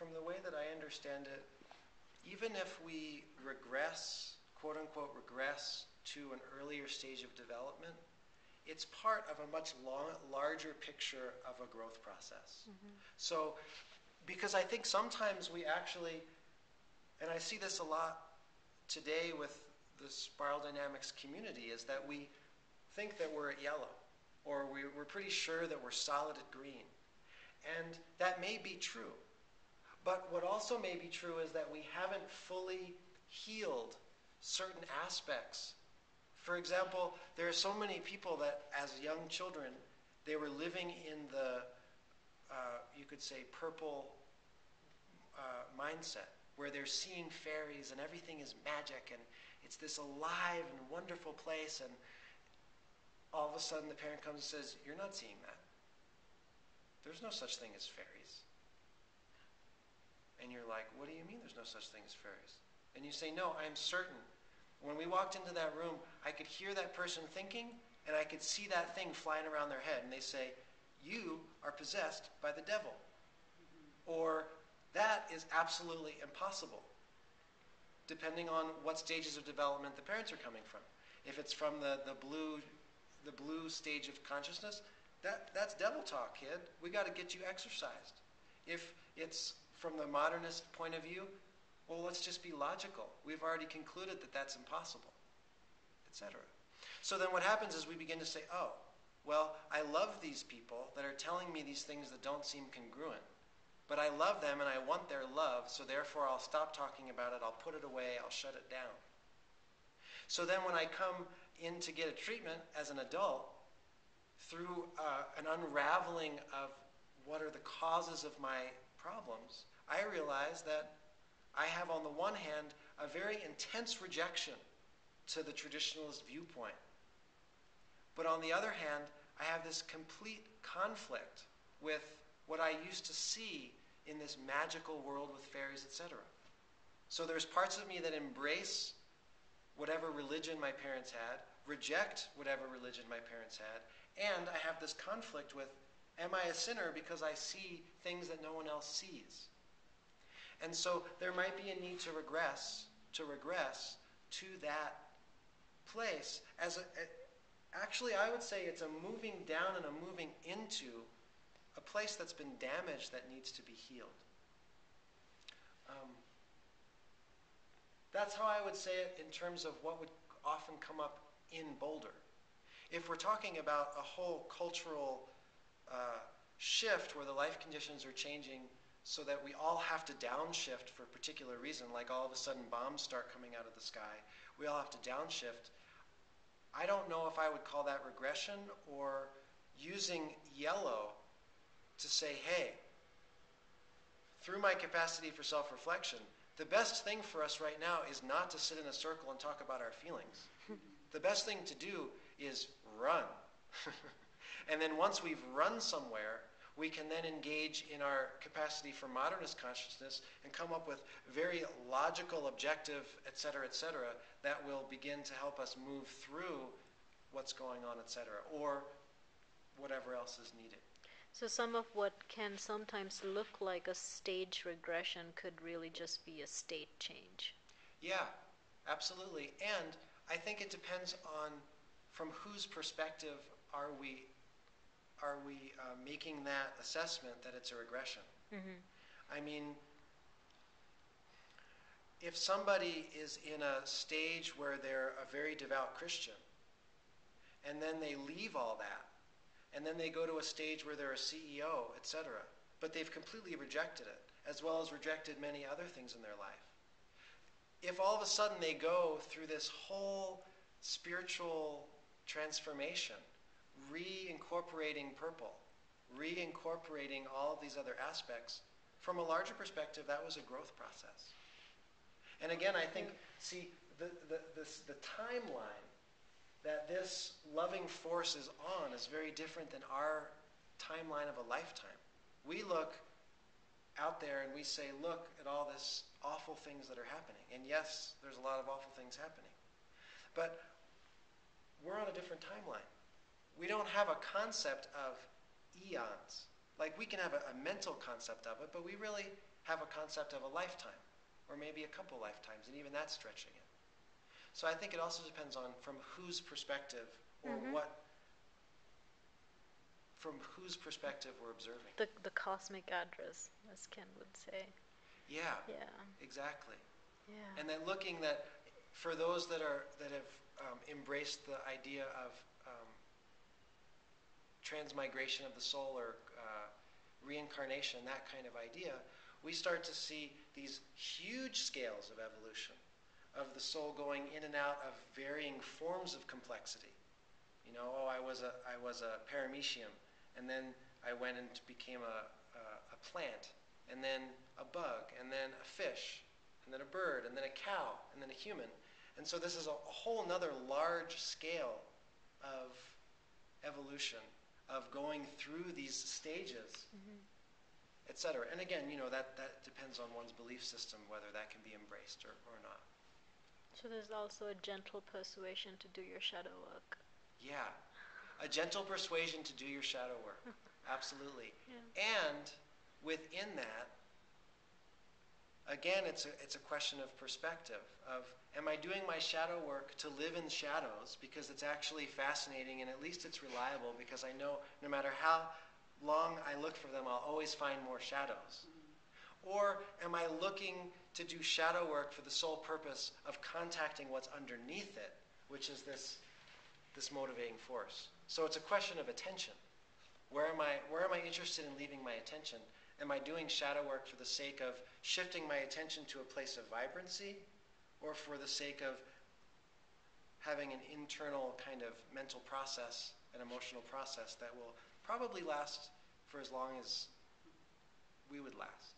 from the way that I understand it, even if we regress, quote unquote, regress to an earlier stage of development, it's part of a much larger picture of a growth process. Mm-hmm. So, because I think sometimes we actually, and I see this a lot today with the spiral dynamics community, is that we think that we're at yellow, or we're pretty sure that we're solid at green. And that may be true. But what also may be true is that we haven't fully healed certain aspects. For example, there are so many people that as young children, they were living in the, you could say, purple mindset, where they're seeing fairies and everything is magic and it's this alive and wonderful place, and all of a sudden the parent comes and says, "You're not seeing that. There's no such thing as fairies." And you're like, "What do you mean there's no such thing as fairies?" And you say, "No, I'm certain. When we walked into that room, I could hear that person thinking, and I could see that thing flying around their head." And they say, "You are possessed by the devil." Mm-hmm. Or, "That is absolutely impossible," depending on what stages of development the parents are coming from. If it's from the blue stage of consciousness, that's devil talk, kid. We got to get you exercised. If it's from the modernist point of view, well, let's just be logical. We've already concluded that that's impossible, etc. So then what happens is we begin to say, oh, well, I love these people that are telling me these things that don't seem congruent. But I love them and I want their love, so therefore I'll stop talking about it, I'll put it away, I'll shut it down. So then when I come in to get a treatment as an adult, through an unraveling of what are the causes of my problems, I realize that I have, on the one hand, a very intense rejection to the traditionalist viewpoint. But on the other hand, I have this complete conflict with what I used to see in this magical world with fairies, etc. So there's parts of me that embrace whatever religion my parents had, reject whatever religion my parents had, and I have this conflict with, am I a sinner because I see things that no one else sees? And so there might be a need to regress to that place. Actually, I would say it's a moving down and a moving into a place that's been damaged that needs to be healed. That's how I would say it in terms of what would often come up in Boulder. If we're talking about a whole cultural shift where the life conditions are changing so that we all have to downshift for a particular reason, like all of a sudden bombs start coming out of the sky, we all have to downshift. I don't know if I would call that regression or using yellow to say, hey, through my capacity for self-reflection, the best thing for us right now is not to sit in a circle and talk about our feelings. The best thing to do is run. And then once we've run somewhere, we can then engage in our capacity for modernist consciousness and come up with very logical, objective, etc., that will begin to help us move through what's going on, etc., or whatever else is needed. So some of what can sometimes look like a stage regression could really just be a state change. Yeah, absolutely. And I think it depends on from whose perspective are we making that assessment that it's a regression. Mm-hmm. I mean, if somebody is in a stage where they're a very devout Christian, and then they leave all that, and then they go to a stage where they're a CEO, etc., but they've completely rejected it, as well as rejected many other things in their life. If all of a sudden they go through this whole spiritual transformation, reincorporating purple, reincorporating all of these other aspects, from a larger perspective, that was a growth process. And again, I think, see, the timeline that this loving force is on is very different than our timeline of a lifetime. We look out there and we say, look at all this awful things that are happening. And yes, there's a lot of awful things happening. But we're on a different timeline. We don't have a concept of eons. Like, we can have a mental concept of it, but we really have a concept of a lifetime, or maybe a couple lifetimes, and even that's stretching it. So I think it also depends on from whose perspective or from whose perspective we're observing. The cosmic address, as Ken would say. Yeah. Yeah. Exactly. Yeah. And then looking that for those that have embraced the idea of transmigration of the soul or reincarnation, that kind of idea, we start to see these huge scales of evolution, of the soul going in and out of varying forms of complexity. You know, I was a paramecium, and then I went and became a plant, and then a bug, and then a fish, and then a bird, and then a cow, and then a human. And so this is a whole nother large scale of evolution, of going through these stages, etc. And again, you know, that depends on one's belief system, whether that can be embraced or not. So there's also a gentle persuasion to do your shadow work. Yeah. A gentle persuasion to do your shadow work. Absolutely. Yeah. And within that, again, it's a question of perspective, of am I doing my shadow work to live in shadows because it's actually fascinating and at least it's reliable because I know no matter how long I look for them, I'll always find more shadows. Or am I looking to do shadow work for the sole purpose of contacting what's underneath it, which is this motivating force? So it's a question of attention. Where am I interested in leaving my attention? Am I doing shadow work for the sake of shifting my attention to a place of vibrancy, or for the sake of having an internal kind of mental process, an emotional process that will probably last for as long as we would last?